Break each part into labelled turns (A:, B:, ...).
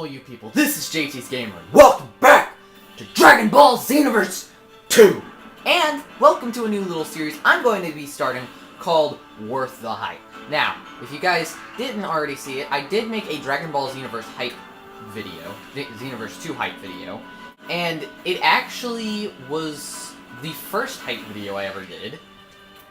A: all you people, this is JT's Gamer, and welcome back to Dragon Ball Xenoverse 2! And welcome to a new little series I'm going to be starting called Worth the Hype. Now, if you guys didn't already see it, I did make a Dragon Ball Xenoverse hype video, Xenoverse 2 hype video, and it actually was the first hype video I ever did.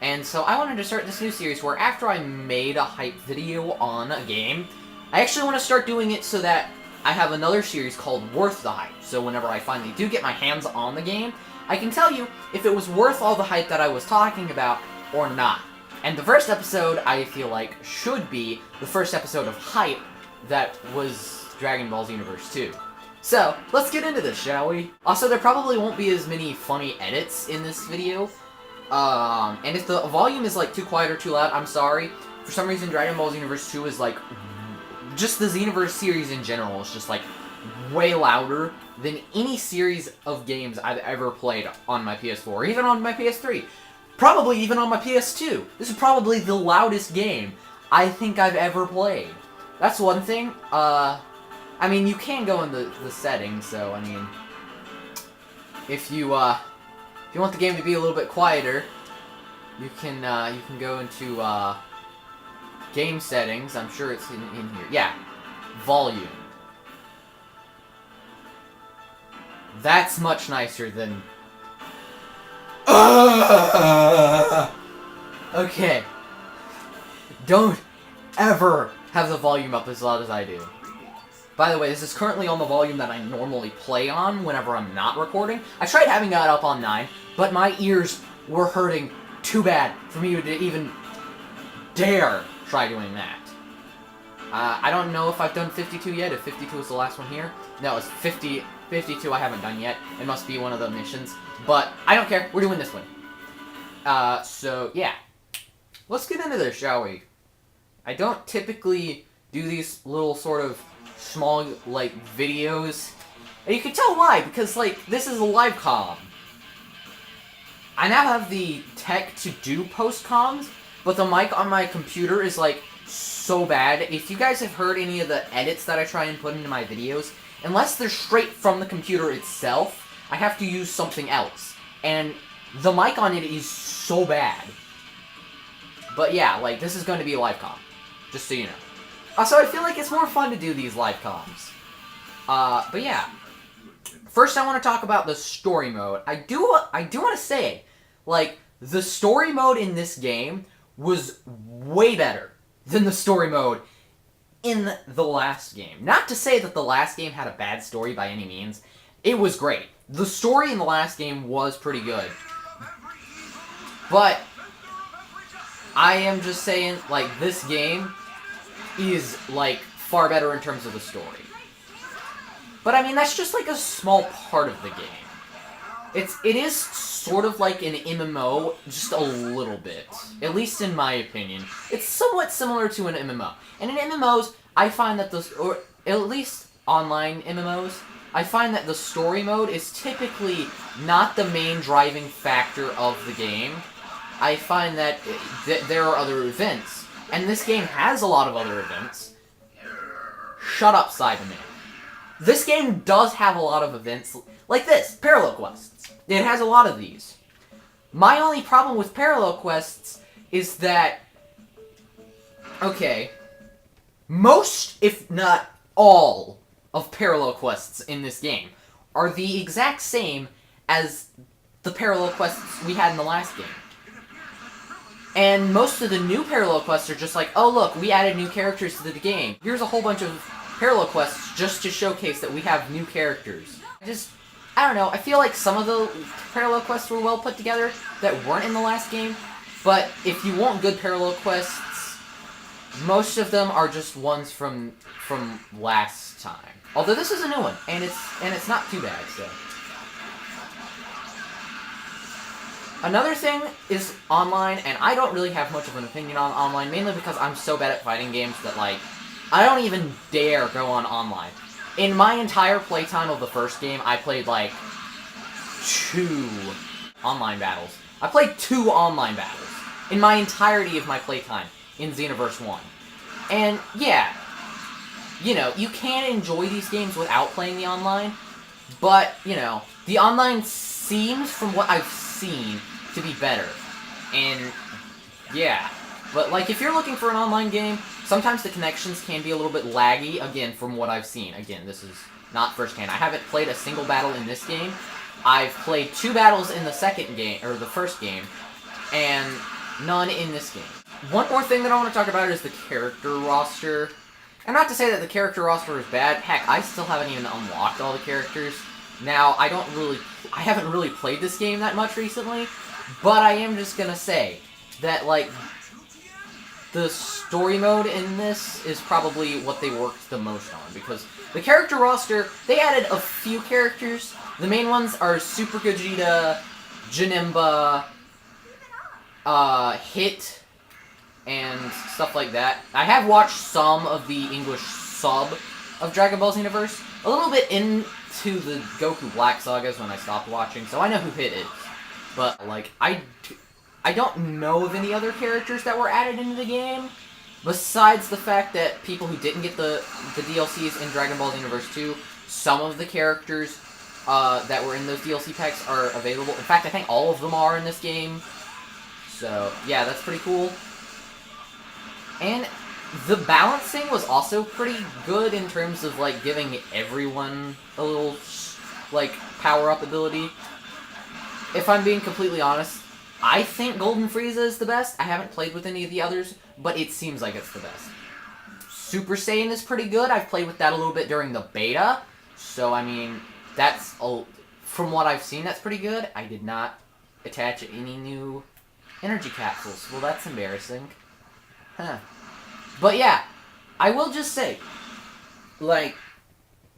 A: And so I wanted to start this new series where after I made a hype video on a game, I actually want to start doing it so that I have another series called Worth the Hype. So whenever I finally do get my hands on the game, I can tell you if it was worth all the hype that I was talking about or not. And the first episode, I feel like, should be the first episode of hype that was Dragon Ball Xenoverse 2. So, let's get into this, shall we? Also, there probably won't be as many funny edits in this video. And if the volume is, like, too quiet or too loud, I'm sorry. For some reason, Dragon Ball Xenoverse 2 is, like, just the Xenoverse series in general is just, like, way louder than any series of games I've ever played on my PS4, or even on my PS3. Probably even on my PS2. This is probably the loudest game I think I've ever played. That's one thing. I mean, you can go in the settings, so, I mean, if you want the game to be a little bit quieter, you can go into, game settings. I'm sure it's in here. Yeah. Volume. That's much nicer than... Okay. Don't ever have the volume up as loud as I do. By the way, this is currently on the volume that I normally play on whenever I'm not recording. I tried having that up on 9, but my ears were hurting too bad for me to even dare try doing that. I don't know if I've done 52 yet, if 52 is the last one here. No, it's 52 I haven't done yet. It must be one of the missions. But I don't care, we're doing this one. So, yeah. Let's get into this, shall we? I don't typically do these little sort of small, like, videos. And you can tell why, because, like, this is a live comm. I now have the tech to do post-comms, but the mic on my computer is, like, so bad. If you guys have heard any of the edits that I try and put into my videos, unless they're straight from the computer itself, I have to use something else. And the mic on it is so bad. But yeah, like, this is going to be a live comm. Just so you know. Also, I feel like it's more fun to do these live comms. But yeah. First, I want to talk about the story mode. I do want to say, like, the story mode in this game was way better than the story mode in the last game. Not to say that the last game had a bad story by any means. It was great. The story in the last game was pretty good. But I am just saying, like, this game is, like, far better in terms of the story. But, I mean, that's just, like, a small part of the game. It is sort of like an MMO, just a little bit. At least in my opinion. It's somewhat similar to an MMO. And in MMOs, I find that or at least online MMOs, I find that the story mode is typically not the main driving factor of the game. I find that there are other events. And this game has a lot of other events. Shut up, Cyberman. This game does have a lot of events like this, Parallel Quests. It has a lot of these. My only problem with Parallel Quests is that, okay, most, if not all, of Parallel Quests in this game are the exact same as the Parallel Quests we had in the last game. And most of the new Parallel Quests are just like, oh look, we added new characters to the game. Here's a whole bunch of Parallel Quests just to showcase that we have new characters. I don't know, I feel like some of the Parallel Quests were well put together that weren't in the last game, but if you want good Parallel Quests, most of them are just ones from last time. Although this is a new one, and it's not too bad, so. Another thing is online, and I don't really have much of an opinion on online, mainly because I'm so bad at fighting games that, like, I don't even dare go on online. In my entire playtime of the first game, I played, like, 2 online battles. I played 2 online battles in my entirety of my playtime in Xenoverse 1. And, yeah, you know, you can enjoy these games without playing the online, but, you know, the online seems, from what I've seen, to be better. And, yeah. But, like, if you're looking for an online game, sometimes the connections can be a little bit laggy, again, from what I've seen. Again, this is not firsthand. I haven't played a single battle in this game. I've played 2 battles in the second game, or the first game, and none in this game. One more thing that I want to talk about is the character roster. And not to say that the character roster is bad. Heck, I still haven't even unlocked all the characters. Now, I haven't really played this game that much recently, but I am just gonna say that, like, the story mode in this is probably what they worked the most on, because the character roster, they added a few characters. The main ones are Super Gogeta, Janemba, Hit, and stuff like that. I have watched some of the English sub of Dragon Ball Xenoverse, a little bit into the Goku Black sagas when I stopped watching, so I know who Hit is. But, like, I don't know of any other characters that were added into the game, besides the fact that people who didn't get the DLCs in Dragon Ball Xenoverse 2, some of the characters that were in those DLC packs are available. In fact, I think all of them are in this game. So, yeah, that's pretty cool. And the balancing was also pretty good in terms of, like, giving everyone a little, like, power-up ability. If I'm being completely honest, I think Golden Frieza is the best. I haven't played with any of the others, but it seems like it's the best. Super Saiyan is pretty good. I've played with that a little bit during the beta. So, I mean, that's, from what I've seen, that's pretty good. I did not attach any new energy capsules. Well, that's embarrassing. Huh. But yeah, I will just say, like,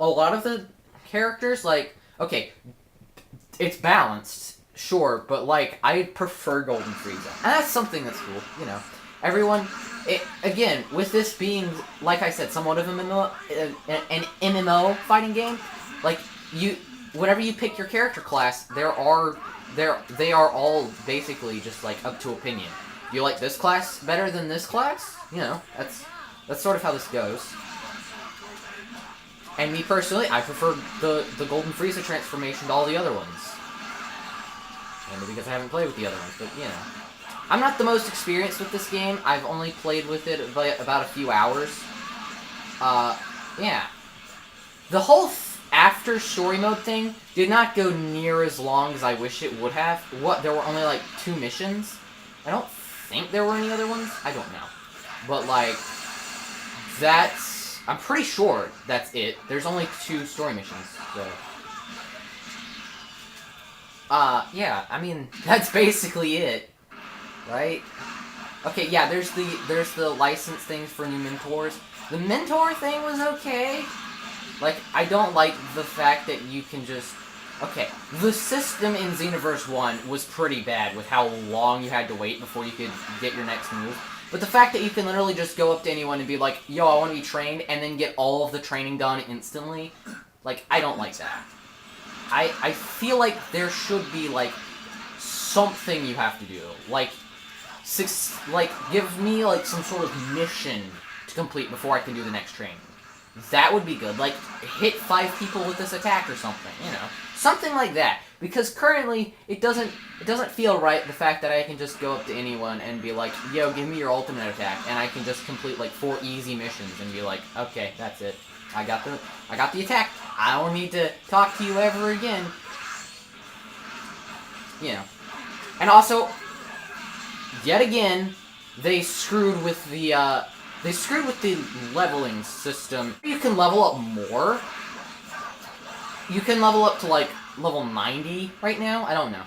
A: a lot of the characters, like, okay, it's balanced, sure, but, like, I prefer Golden Frieza. And that's something that's cool, you know. Everyone, again, with this being, like I said, somewhat of an MMO fighting game, like, whenever you pick your character class, they are all basically just, like, up to opinion. You like this class better than this class? You know, that's sort of how this goes. And me personally, I prefer the Golden Frieza transformation to all the other ones. Mainly because I haven't played with the other ones, but, you know. I'm not the most experienced with this game. I've only played with it about a few hours. Yeah. The whole after story mode thing did not go near as long as I wish it would have. There were only, like, 2 missions. I don't think there were any other ones. I don't know. But, like, I'm pretty sure that's it. There's only 2 story missions, so. Yeah, I mean, that's basically it. Right? Okay, yeah, there's the license things for new mentors. The mentor thing was okay. Like, I don't like the fact that you can just... Okay, the system in Xenoverse 1 was pretty bad with how long you had to wait before you could get your next move. But the fact that you can literally just go up to anyone and be like, yo, I want to be trained, and then get all of the training done instantly, like, I don't like that. I feel like there should be, like, something you have to do. Like, give me, like, some sort of mission to complete before I can do the next training. That would be good. Like, hit 5 people with this attack or something, you know. Something like that. Because currently, it doesn't feel right, the fact that I can just go up to anyone and be like, yo, give me your ultimate attack, and I can just complete, like, 4 easy missions and be like, okay, that's it. I got the attack. I don't need to talk to you ever again. You know. And also, yet again, they screwed with the leveling system. You can level up more. You can level up to, like, level 90 right now. I don't know.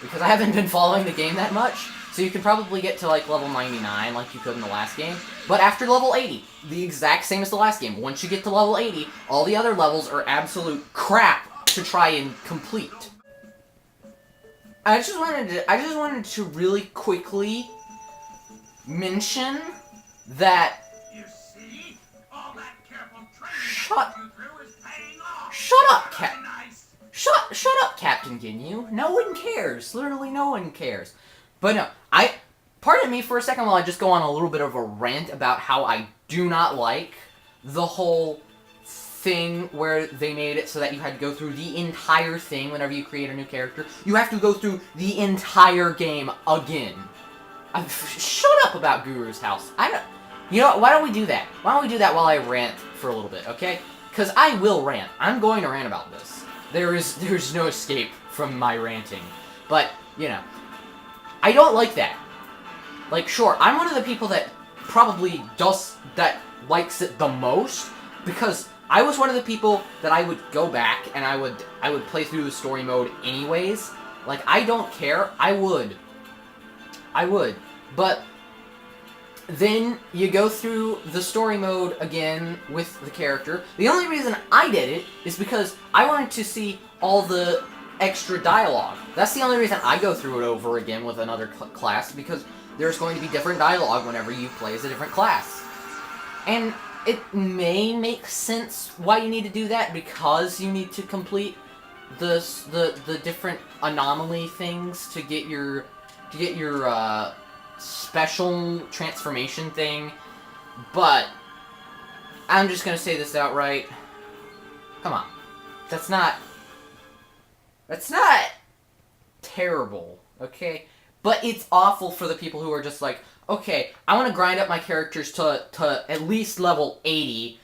A: Because I haven't been following the game that much. So you can probably get to, like, level 99 like you could in the last game. But after level 80, the exact same as the last game. Once you get to level 80, all the other levels are absolute crap to try and complete. I just wanted to really quickly mention that... Shut up, Shut up, Captain Ginyu. No one cares. Literally no one cares. But no, pardon me for a second while I just go on a little bit of a rant about how I do not like the whole thing where they made it so that you had to go through the entire thing whenever you create a new character. You have to go through the entire game again. Shut up about Guru's house. I don't... You know, why don't we do that? Why don't we do that while I rant for a little bit, okay? Because I will rant. I'm going to rant about this. There's no escape from my ranting. But, you know, I don't like that. Like, sure, I'm one of the people that probably that likes it the most, because I was one of the people that I would go back and I would play through the story mode anyways. Like, I don't care. I would. But then you go through the story mode again with the character. The only reason I did it is because I wanted to see all the extra dialogue. That's the only reason I go through it over again with another class, because there's going to be different dialogue whenever you play as a different class. And it may make sense why you need to do that, because you need to complete the different anomaly things to get your special transformation thing, but I'm just gonna say this outright. Come on. That's not terrible, okay? But it's awful for the people who are just like, okay, I want to grind up my characters to at least level 80,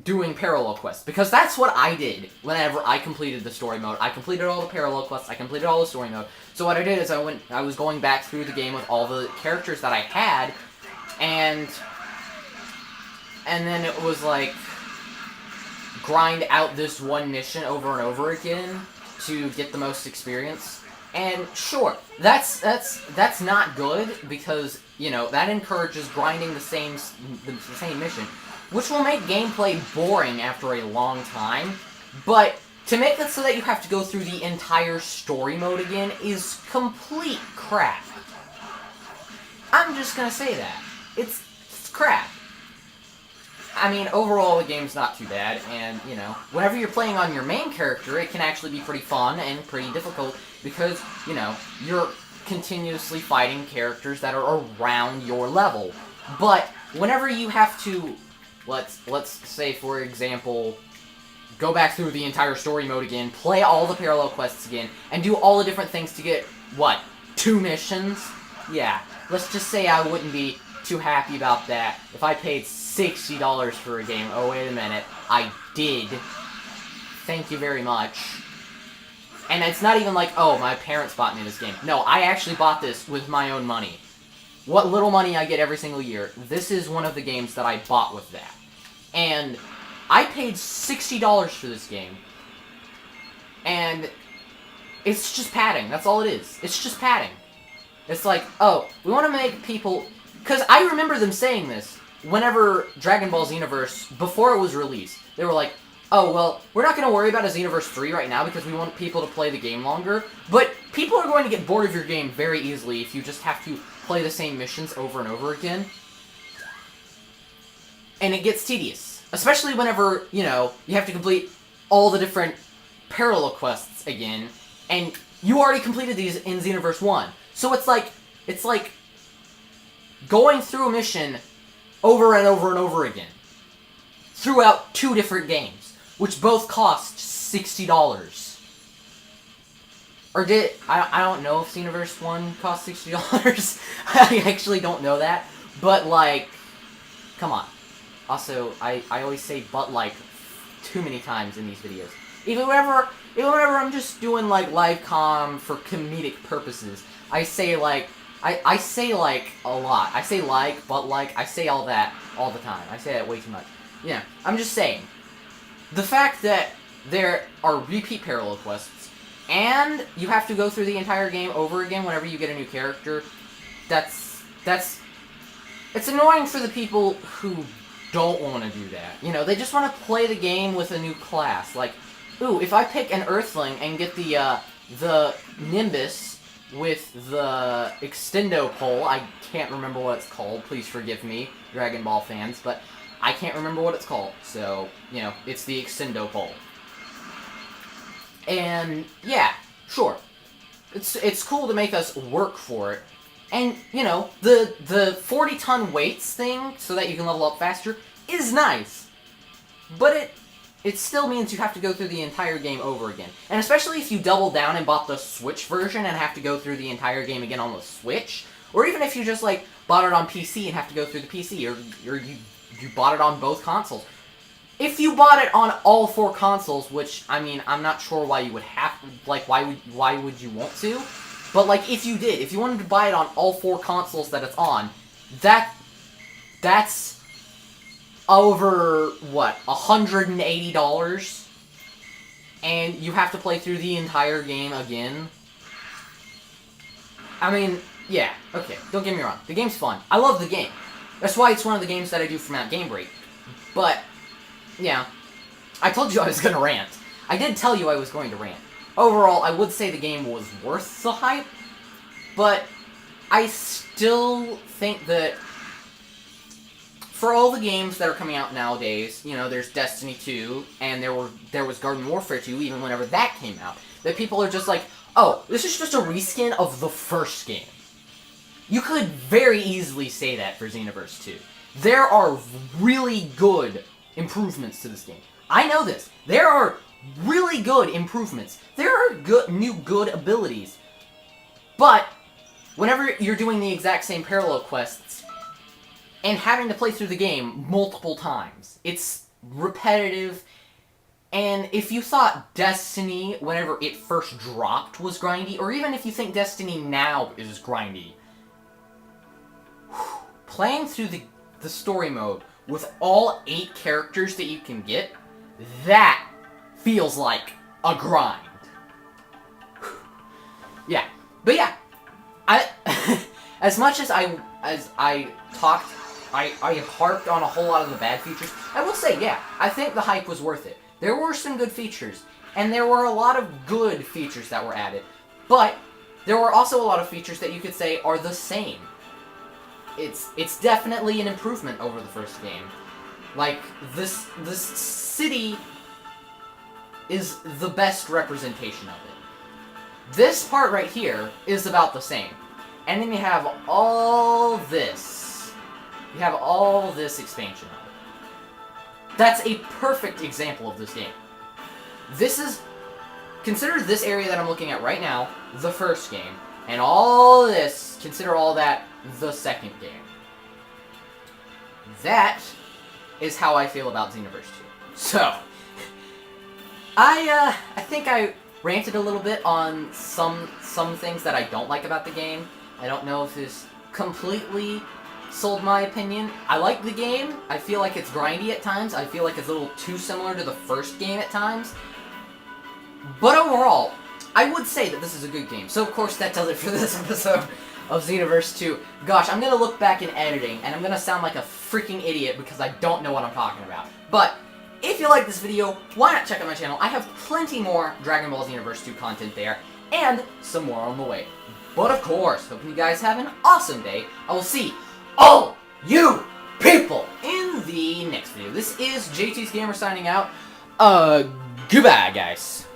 A: doing parallel quests. Because that's what I did whenever I completed the story mode. I completed all the parallel quests, I completed all the story mode. So what I did is I was going back through the game with all the characters that I had, and then it was like, grind out this one mission over and over again to get the most experience. And sure, that's not good, because, you know, that encourages grinding the same mission, which will make gameplay boring after a long time. But to make it so that you have to go through the entire story mode again is complete crap. I'm just gonna say that. It's crap. I mean, overall, the game's not too bad, and, you know, whenever you're playing on your main character, it can actually be pretty fun and pretty difficult, because, you know, you're continuously fighting characters that are around your level. But whenever you have to, let's say, for example, go back through the entire story mode again, play all the parallel quests again, and do all the different things to get, 2 missions? Yeah, let's just say I wouldn't be too happy about that if I paid $60 for a game. Oh, wait a minute. I did. Thank you very much. And it's not even like, oh, my parents bought me this game. No, I actually bought this with my own money. What little money I get every single year, this is one of the games that I bought with that. And I paid $60 for this game. And it's just padding. That's all it is. It's just padding. It's like, oh, we want to make people... Because I remember them saying this whenever Dragon Ball Xenoverse, before it was released. They were like, oh, well, we're not going to worry about a Xenoverse 3 right now because we want people to play the game longer. But people are going to get bored of your game very easily if you just have to play the same missions over and over again. And it gets tedious. Especially whenever, you know, you have to complete all the different parallel quests again. And you already completed these in Xenoverse 1. So it's like going through a mission over and over and over again throughout 2 different games, which both cost $60. Or did... I don't know if Xenoverse 1 cost $60. I actually don't know that. But, like, come on. Also, I always say but like too many times in these videos. Even whenever I'm just doing, like, live comm for comedic purposes, I say, like... I say, like, a lot. I say like, but like, I say all that all the time. I say that way too much. Yeah, I'm just saying. The fact that there are repeat parallel quests, and you have to go through the entire game over again whenever you get a new character, it's annoying for the people who don't want to do that. You know, they just want to play the game with a new class. Like, ooh, if I pick an Earthling and get the Nimbus with the extendo pole, I can't remember what it's called, please forgive me, Dragon Ball fans, but I can't remember what it's called, so, you know, it's the extendo pole. And, yeah, sure, it's cool to make us work for it, and, you know, the 40-ton weights thing, so that you can level up faster, is nice, but it still means you have to go through the entire game over again. And especially if you double down and bought the Switch version and have to go through the entire game again on the Switch, or even if you just, like, bought it on PC and have to go through the PC, or you bought it on both consoles. If you bought it on all 4 consoles, which, I mean, I'm not sure why you would have, like, why would you want to? But, like, if you did, if you wanted to buy it on all 4 consoles that it's on, that's over, what, $180? And you have to play through the entire game again? I mean, yeah, okay, don't get me wrong. The game's fun. I love the game. That's why it's one of the games that I do for Mount Game Break. But, yeah, I told you I was gonna rant. I did tell you I was going to rant. Overall, I would say the game was worth the hype, but I still think that for all the games that are coming out nowadays, you know, there's Destiny 2, and there was Garden Warfare 2, even whenever that came out, that people are just like, oh, this is just a reskin of the first game. You could very easily say that for Xenoverse 2. There are really good improvements to this game. I know this. There are really good improvements. There are new good abilities. But whenever you're doing the exact same parallel quests and having to play through the game multiple times, it's repetitive. And if you thought Destiny, whenever it first dropped, was grindy, or even if you think Destiny now is grindy, playing through the story mode with all 8 characters that you can get, that feels like a grind. Yeah. But yeah, as much as I harped on a whole lot of the bad features, I will say, yeah, I think the hype was worth it. There were some good features, and there were a lot of good features that were added, but there were also a lot of features that you could say are the same. It's definitely an improvement over the first game. Like, this city is the best representation of it. This part right here is about the same. And then you have all this. You have all this expansion of it. That's a perfect example of this game. Consider this area that I'm looking at right now the first game. And all this, consider all that the second game. That is how I feel about Xenoverse 2. So, I think I ranted a little bit on some things that I don't like about the game. I don't know if this completely sold my opinion. I like the game. I feel like it's grindy at times. I feel like it's a little too similar to the first game at times. But overall, I would say that this is a good game. So of course that does it for this episode of Xenoverse 2. Gosh, I'm gonna look back in editing, and I'm gonna sound like a freaking idiot because I don't know what I'm talking about. But if you like this video, why not check out my channel? I have plenty more Dragon Ball Xenoverse 2 content there, and some more on the way. But of course, hoping you guys have an awesome day. I will see all you people in the next video. This is JT's Gamer signing out. Goodbye, guys.